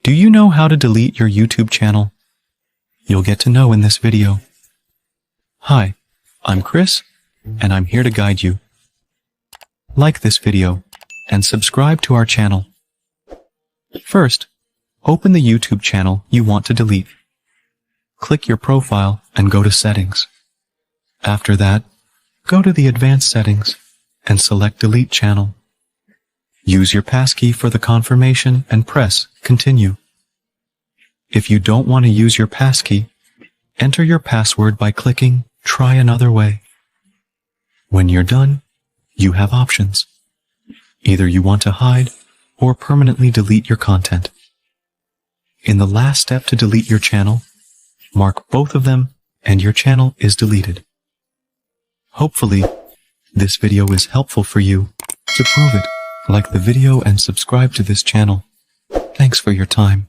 Do you know how to delete your YouTube channel? You'll get to know in this video. Hi, I'm Chris, and I'm here to guide you. Like this video, and subscribe to our channel. First, open the YouTube channel you want to delete. Click your profile and go to Settings. After that, go to the Advanced Settings and select Delete Channel. Use your passkey for the confirmation and press Continue. If you don't want to use your passkey, enter your password by clicking Try Another Way. When you're done, you have options. Either you want to hide or permanently delete your content. In the last step to delete your channel, mark both of them and your channel is deleted. Hopefully, this video is helpful for you. To prove it, like the video and subscribe to this channel. Thanks for your time.